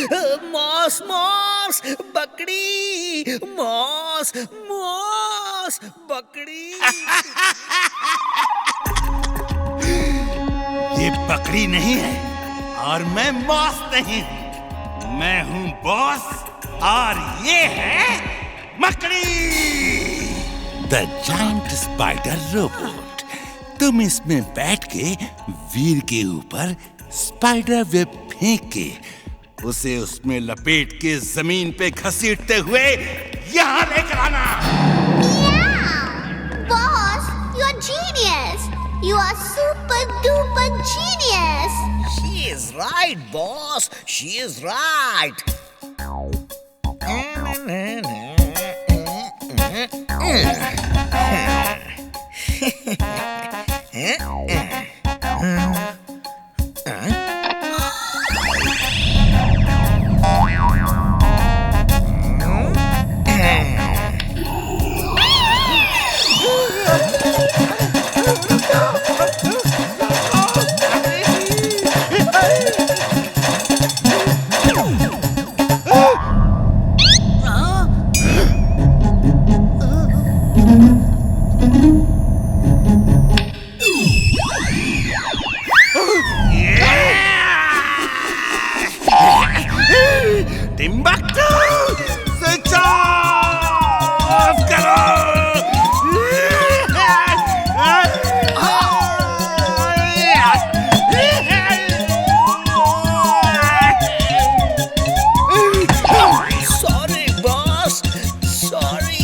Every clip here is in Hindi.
मॉस मॉस बकरी, मॉस मॉस बकरी। ये बकरी नहीं है और मैं मॉस नहीं हूँ। मैं हूँ बॉस और ये है मकड़ी, द जायंट स्पाइडर रोबोट। तुम इसमें बैठ के वीर के ऊपर स्पाइडर वेब फेंक के उसे उसमें लपेट के जमीन पे घसीटते हुए यहाँ लेकर आना। Boss, you're genius. You are super duper genius. She is right, boss. She is right. Timbuktu, switch off करो। Sorry, boss. Sorry.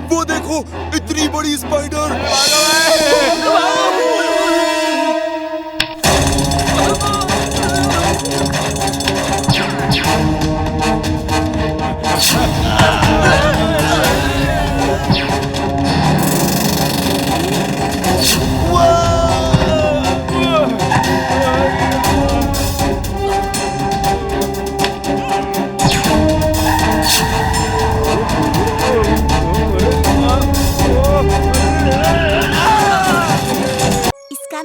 वो देखो, इतनी बड़ी स्पाइडर।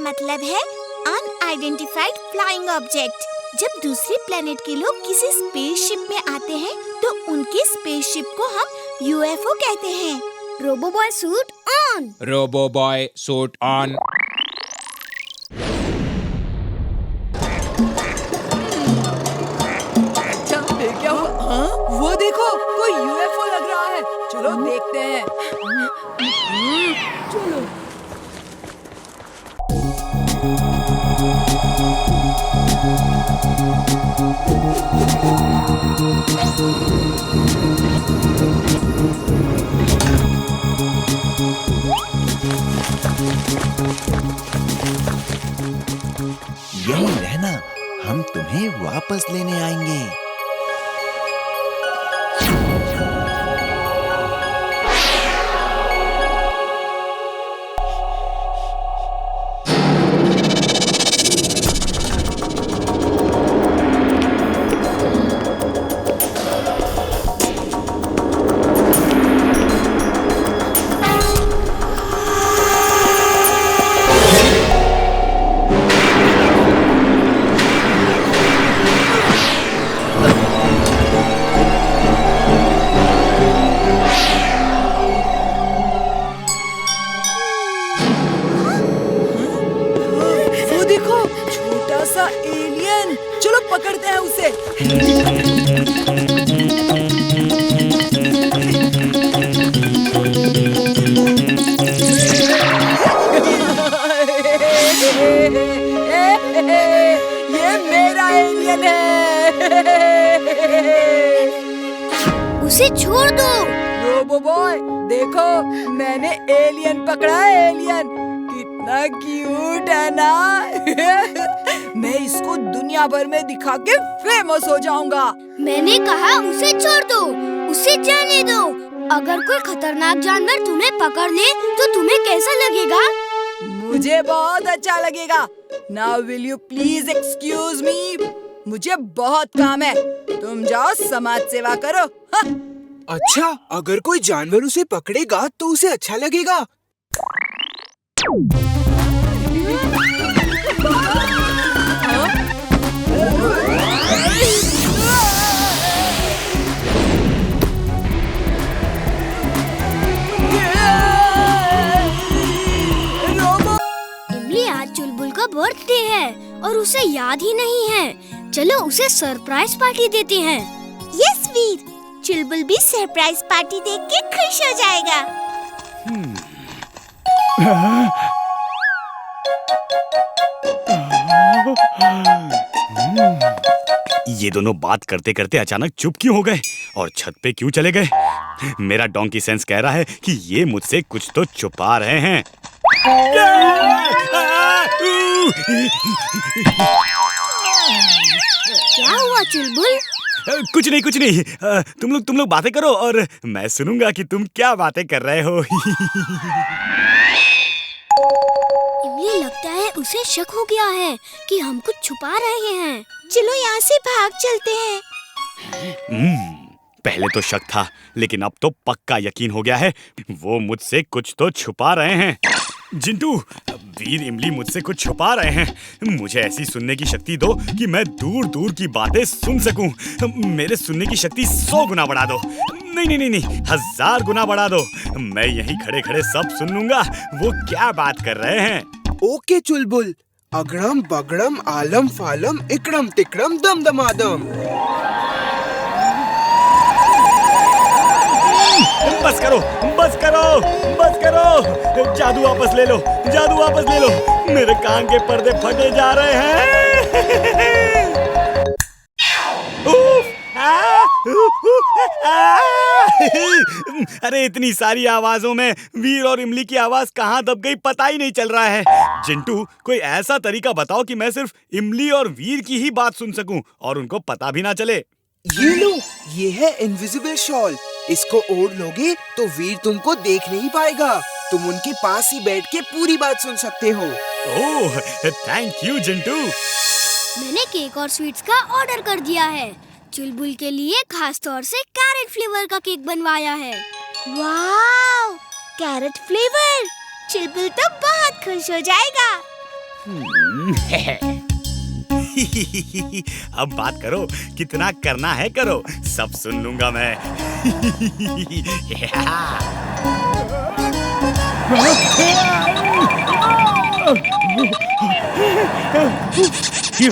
मतलब है अनआइडेंटिफाइड फ्लाइंग ऑब्जेक्ट। जब दूसरे प्लेनेट के लोग किसी स्पेसशिप में आते हैं तो उनके स्पेसशिप को हम यूएफओ कहते हैं। Robo boy suit on. Robo boy suit on. अच्छा, क्या हुआ? हाँ? वो देखो, कोई यूएफओ लग रहा है। चलो देखते हैं। चलो। यहीं रहना, हम तुम्हें वापस लेने आएंगे। एलियन, चलो पकड़ते हैं उसे। ये मेरा एलियन है। उसे छोड़ दो। रोबोबॉय, देखो मैंने एलियन पकड़ा है। एलियन कितना क्यूट है ना। मैं इसको दुनिया भर में दिखा के फेमस हो जाऊंगा। मैंने कहा उसे छोड़ दो, उसे जाने दो। अगर कोई खतरनाक जानवर तुम्हें पकड़ ले तो तुम्हें कैसा लगेगा? मुझे बहुत अच्छा लगेगा। Now will you please excuse me? मुझे बहुत काम है। तुम जाओ समाज सेवा करो। हाँ। अच्छा, अगर कोई जानवर उसे पकड़ेगा तो उसे अच्छा लगेगा। इमली, आज चुलबुल का बर्थडे है और उसे याद ही नहीं है। चलो उसे सरप्राइज पार्टी देते हैं। यस वीर, चुलबुल भी सरप्राइज पार्टी देख के खुश हो जाएगा। ये दोनों बात करते करते अचानक चुप क्यों हो गए और छत पे क्यों चले गए? मेरा डोंकी सेंस कह रहा है कि ये मुझसे कुछ तो छुपा रहे हैं। क्या हुआ चुलबुल? कुछ नहीं। तुम लोग बातें करो और मैं सुनूंगा कि तुम क्या बातें कर रहे हो। इमली, लगता है उसे शक हो गया है कि हम कुछ छुपा रहे हैं। चलो यहाँ से भाग चलते हैं। पहले तो शक था, लेकिन अब तो पक्का यकीन हो गया है। वो मुझसे कुछ तो छुपा रहे हैं। जिंटू, वीर इमली मुझसे कुछ छुपा रहे हैं। मुझे ऐसी सुनने की शक्ति दो कि मैं दूर दूर की बातें सुन सकूं। मेरे सुनने की शक्ति 100 गुना बढ़ा दो। नहीं, 1000 गुना बढ़ा दो। मैं यहीं खड़े खड़े सब सुन लूंगा वो क्या बात कर रहे हैं। ओके चुलबुल, अगड़म बगड़म आलम फालम इकड़म तिकड़म दम दमादम। बस करो। जादू वापस ले लो। मेरे कान के पर्दे फटे जा रहे हैं। अरे इतनी सारी आवाजों में वीर और इमली की आवाज कहाँ दब गई पता ही नहीं चल रहा है। जिंटू, कोई ऐसा तरीका बताओ कि मैं सिर्फ इमली और वीर की ही बात सुन सकूं और उनको पता भी ना चले। ये लो, ये है इनविजिबल शॉल। इसको ओढ़ लोगे तो वीर तुमको देख नहीं पाएगा। तुम उनके पास ही बैठ के पूरी बात सुन सकते हो। ओह, थैंक यू जिंटू। मैंने केक और स्वीट्स का ऑर्डर कर दिया है। चुलबुल के लिए खास तौर से कैरेट फ्लेवर का केक बनवाया है। वाव, कैरेट फ्लेवर। चुलबुल तो बहुत खुश हो जाएगा। अब बात करो, कितना करना है करो, सब सुन लूंगा मैं। ये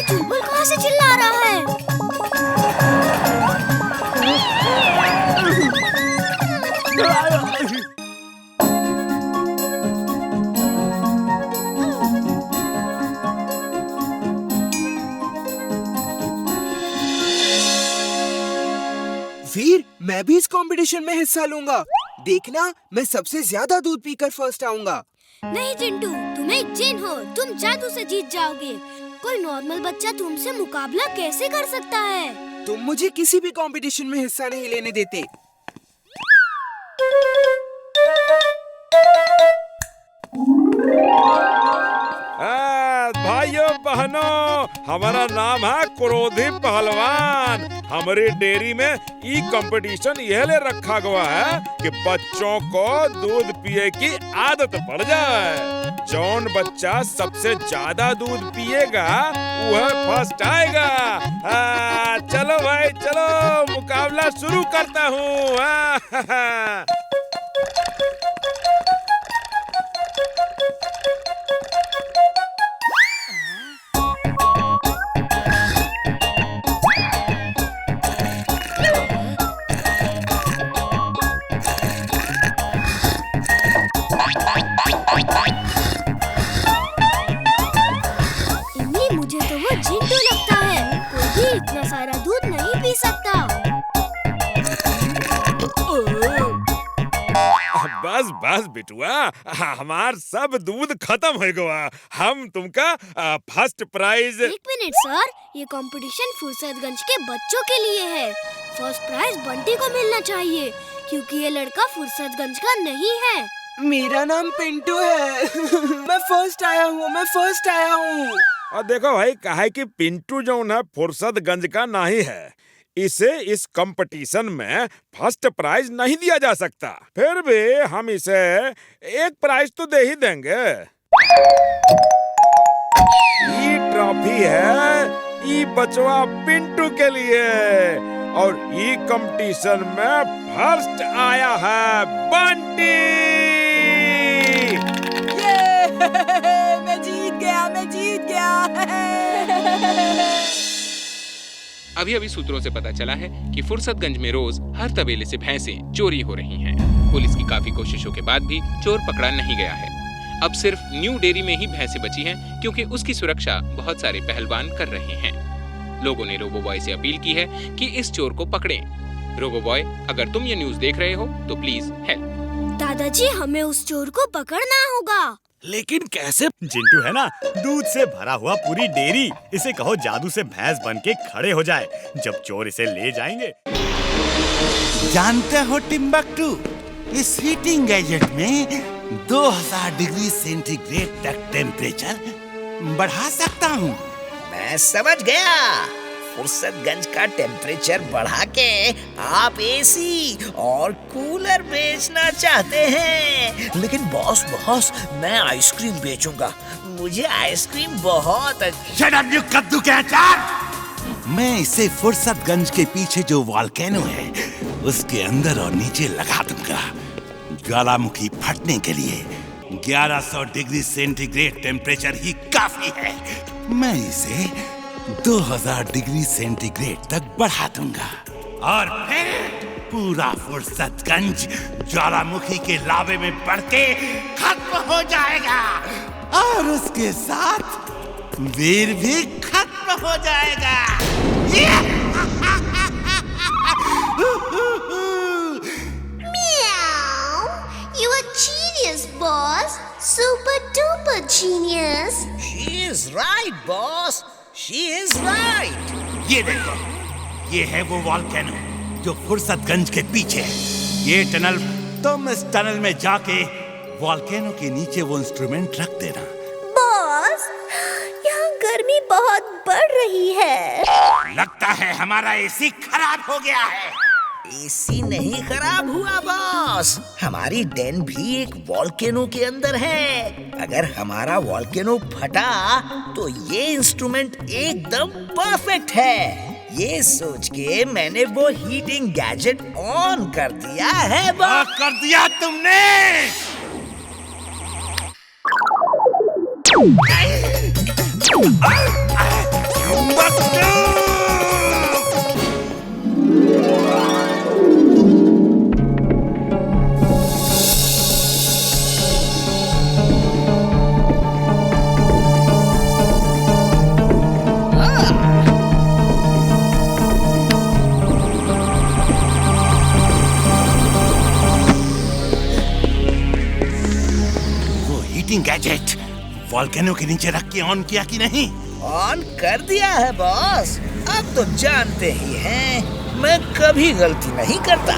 चुलबुल कहाँ से चिल्ला रहा है? वीर, मैं भी इस कंपटीशन में हिस्सा लूंगा। देखना, मैं सबसे ज्यादा दूध पीकर फर्स्ट आऊंगा। नहीं चिंटू, तुम एक जिन हो, तुम जादू से जीत जाओगे। कोई नॉर्मल बच्चा तुमसे मुकाबला कैसे कर सकता है? तुम मुझे किसी भी कंपटीशन में हिस्सा नहीं लेने देते। भाइयों बहनों, हमारा नाम है क्रोधी पहलवान। हमारी डेयरी में ई कंपटीशन यह ले रखा गया है कि बच्चों को दूध पिए की आदत पड़ जाए। जौन बच्चा सबसे ज्यादा दूध पिएगा वह फर्स्ट आएगा। चलो भाई चलो, मुकाबला शुरू करता हूँ। मुझे तो वो जिंटू लगता है। कोई भी इतना सारा दूध नहीं पी सकता। बस बस बिटुआ, हमार सब दूध खत्म हो गया। हम तुमका फर्स्ट प्राइज। एक मिनट सर, ये कंपटीशन फुर्सतगंज के बच्चों के लिए है। फर्स्ट प्राइज बंटी को मिलना चाहिए क्योंकि ये लड़का फुर्सतगंज का नहीं है। मेरा नाम पिंटू है। मैं फर्स्ट आया हूँ। और देखो भाई, काहे कि पिंटू जो है फुर्सतगंज का नहीं है, इसे इस कंपटीशन में फर्स्ट प्राइज नहीं दिया जा सकता। फिर भी हम इसे एक प्राइज तो दे ही देंगे। ये ट्रॉफी है ये बचवा पिंटू के लिए, और ये कंपटीशन में फर्स्ट आया है बंटी। मैं जीत गया। अभी सूत्रों से पता चला है कि फुर्सतगंज में रोज हर तबेले से भैंसें चोरी हो रही हैं। पुलिस की काफी कोशिशों के बाद भी चोर पकड़ा नहीं गया है। अब सिर्फ न्यू डेयरी में ही भैंसें बची हैं क्योंकि उसकी सुरक्षा बहुत सारे पहलवान कर रहे हैं। लोगों ने रोबो बॉय से अपील की है कि इस चोर को पकड़ें। रोबो बॉय, अगर तुम ये न्यूज देख रहे हो तो प्लीज हेल्प। दादाजी, हमें उस चोर को पकड़ना होगा। लेकिन कैसे? जिंटू है ना, दूध से भरा हुआ पूरी डेयरी। इसे कहो जादू से भैंस बन के खड़े हो जाए जब चोर इसे ले जाएंगे। जानते हो टिम्बकटू, इस हीटिंग गैजेट में 2000 डिग्री सेंटीग्रेड तक टेम्परेचर बढ़ा सकता हूँ। मैं समझ गया। फुर्सतगंज का टेम्परेचर बढ़ा के आप एसी और कूलर बेचना चाहते हैं। लेकिन बॉस, मैं आइसक्रीम बेचूंगा। मुझे आइसक्रीम बहुत शट अप यू कद्दू के अचार। मैं इसे फुर्सतगंज के पीछे जो वॉल्केनो है उसके अंदर और नीचे लगा दूंगा। ज्वालामुखी फटने के लिए 1100 डिग्री सेंटीग्रेड टेम्परेचर ही काफी है। मैं इसे 2000 डिग्री सेंटीग्रेड तक बढ़ा दूंगा और फिर पूरा फुर्सतगंज ज्वालामुखी के लावे में बढ़ के खत्म हो जाएगा और उसके साथ वीर भी खत्म हो जाएगा। You are genius, boss. Super duper genius. She is right, boss. She is right. ये देखो, ये है वो वॉल्केनो जो फुर्सतगंज के पीछे है। ये टनल, तुम इस टनल में जाके वॉल्केनो के नीचे वो इंस्ट्रूमेंट रख देना। बॉस, यहाँ गर्मी बहुत बढ़ रही है। लगता है हमारा एसी खराब हो गया है। एसी नहीं खराब हुआ बॉस, हमारी डेन भी एक वॉल्केनो के अंदर है। अगर हमारा वॉल्केनो फटा तो ये इंस्ट्रूमेंट एकदम परफेक्ट है। ये सोच के मैंने वो हीटिंग गैजेट ऑन कर दिया है बॉस। कर दिया तुमने? गैजेट वॉल्केनो के नीचे रख के ऑन किया कि नहीं? ऑन कर दिया है बॉस। अब तो जानते ही हैं, मैं कभी गलती नहीं करता।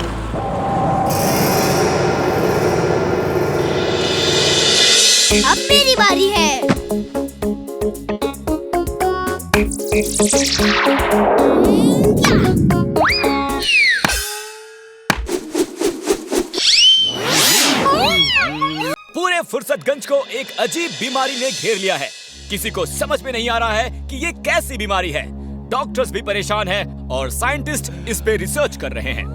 अब मेरी बारी है। पूरे फुर्सतगंज को एक अजीब बीमारी ने घेर लिया है। किसी को समझ में नहीं आ रहा है कि ये कैसी बीमारी है। डॉक्टर्स भी परेशान हैं और साइंटिस्ट इस पे रिसर्च कर रहे हैं।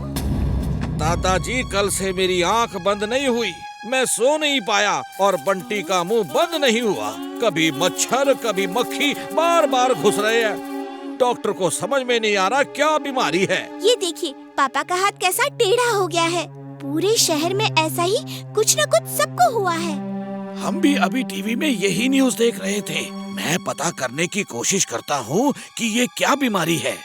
दादाजी, कल से मेरी आंख बंद नहीं हुई, मैं सो नहीं पाया और बंटी का मुंह बंद नहीं हुआ। कभी मच्छर कभी मक्खी बार बार घुस रहे हैं। डॉक्टर को समझ में नहीं आ रहा क्या बीमारी है। ये देखिए, पापा का हाथ कैसा टेढ़ा हो गया है। पूरे शहर में ऐसा ही कुछ न कुछ सबको हुआ है। हम भी अभी टीवी में यही न्यूज़ देख रहे थे। मैं पता करने की कोशिश करता हूँ कि ये क्या बीमारी है।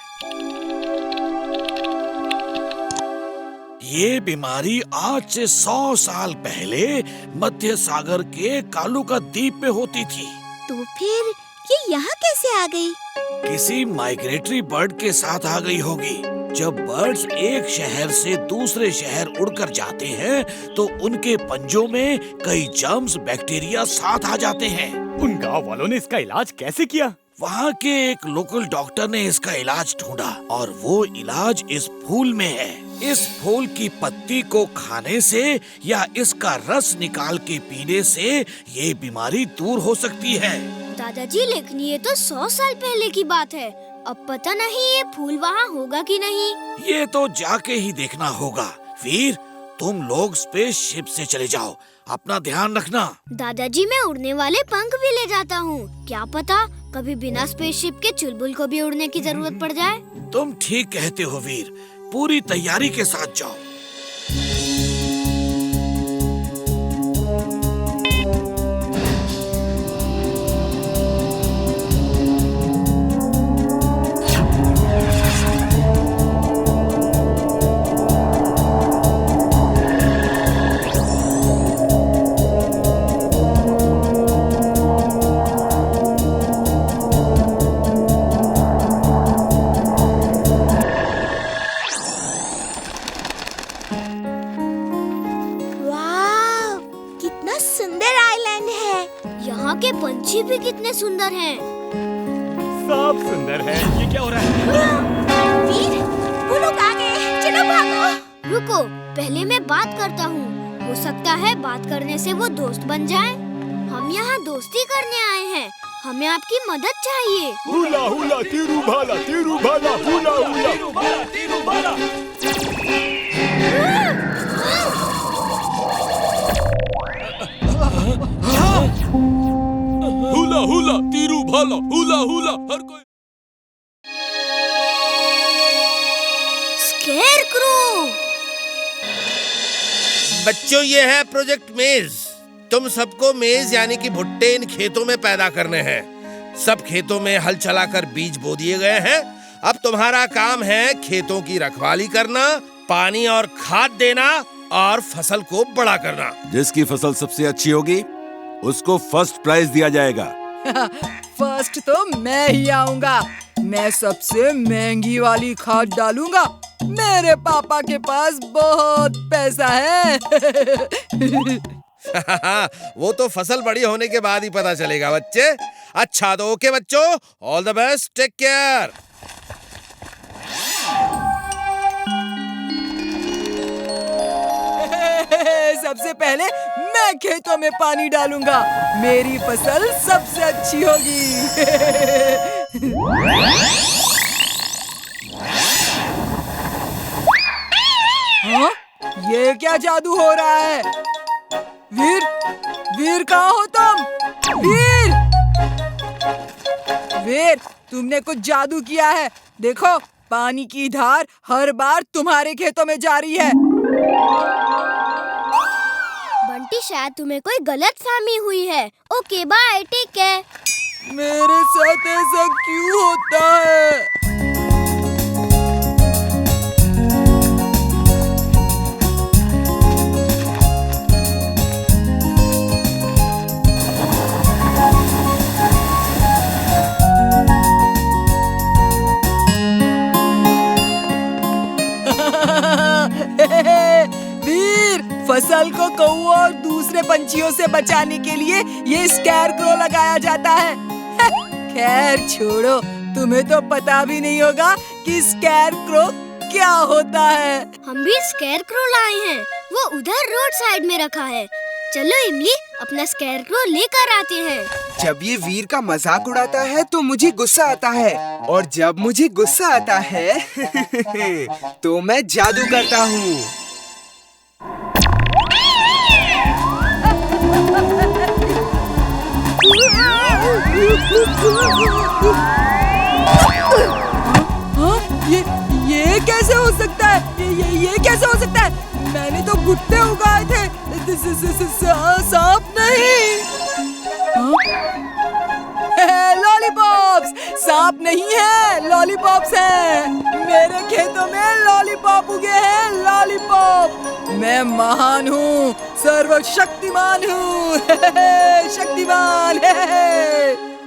ये बीमारी आज से 100 साल पहले मध्य सागर के कालुका द्वीप में होती थी। तो फिर ये यहाँ कैसे आ गई? किसी माइग्रेटरी बर्ड के साथ आ गई होगी। जब बर्ड्स एक शहर से दूसरे शहर उड़कर जाते हैं तो उनके पंजों में कई जर्म्स, बैक्टीरिया साथ आ जाते हैं। उन गांव वालों ने इसका इलाज कैसे किया? वहाँ के एक लोकल डॉक्टर ने इसका इलाज ढूंढा और वो इलाज इस फूल में है। इस फूल की पत्ती को खाने से या इसका रस निकाल के पीने से ये बीमारी दूर हो सकती है। दादाजी, लेकिन ये तो 100 साल पहले की बात है। अब पता नहीं ये फूल वहाँ होगा कि नहीं। ये तो जाके ही देखना होगा। वीर, तुम लोग स्पेसशिप से चले जाओ, अपना ध्यान रखना। दादाजी, मैं उड़ने वाले पंख भी ले जाता हूँ। क्या पता कभी बिना स्पेसशिप के चुलबुल को भी उड़ने की जरूरत पड़ जाए। तुम ठीक कहते हो वीर, पूरी तैयारी के साथ जाओ। पंछी भी कितने सुंदर हैं। सब सुंदर है। ये क्या हो रहा है? वीर, वो लोग आ गए, चलो भागो। रुको, पहले मैं बात करता हूँ। हो सकता है बात करने से वो दोस्त बन जाए। हम यहाँ दोस्ती करने आए हैं, हमें आपकी मदद चाहिए। हुला हुला तीरू भाला, तीरू भाला, हुला हुला तीरू भाला, तीरू भाला। हुला हुला तीरू भाला, हुला हुला हर कोई। स्केरक्रो। बच्चों, ये है प्रोजेक्ट मेज। तुम सबको मेज यानी कि भुट्टे इन खेतों में पैदा करने हैं। सब खेतों में हल चलाकर बीज बो दिए गए हैं। अब तुम्हारा काम है खेतों की रखवाली करना, पानी और खाद देना और फसल को बड़ा करना। जिसकी फसल सबसे अच्छी होगी उसको फर्स्ट प्राइज दिया जाएगा। फर्स्ट तो मैं ही आऊंगा। मैं सबसे महंगी वाली खाद डालूंगा। मेरे पापा के पास बहुत पैसा है। वो तो फसल बड़ी होने के बाद ही पता चलेगा बच्चे। अच्छा तो ओके बच्चों, all the best, take care. सबसे पहले मैं खेतों में पानी डालूंगा। मेरी फसल सबसे अच्छी होगी। हाँ? ये क्या जादू हो रहा है? वीर, वीर कहाँ हो तुम? वीर, वीर, तुमने कुछ जादू किया है। देखो, पानी की धार हर बार तुम्हारे खेतों में जा रही है। बंटी, शायद तुम्हें कोई गलतफहमी हुई है। Okay bye, take care. मेरे साथ ऐसा क्यों होता है? वीर, फसल को कौओं और दूसरे पंछियों से बचाने के लिए ये स्कैरक्रो लगाया जाता है। खैर छोड़ो, तुम्हें तो पता भी नहीं होगा कि स्कैरक्रो क्या होता है। हम भी स्कैरक्रो लाए हैं, वो उधर रोड साइड में रखा है। चलो इमली, अपना स्कैरक्रो लेकर आते हैं। जब ये वीर का मजाक उड़ाता है तो मुझे गुस्सा आता है, और जब मुझे गुस्सा आता है तो मैं जादू करता हूँ। ये कैसे हो सकता है? ये कैसे हो सकता है? मैंने तो भुट्टे उगाए थे, सांप नहीं। लॉलीपॉप, लॉलीपॉप्स सांप नहीं है, लॉलीपॉप्स हैं। मेरे खेतों में लॉलीपॉप उगे हैं, लॉलीपॉप। मैं महान हूँ, सर्वशक्तिमान हूँ। शक्तिमान।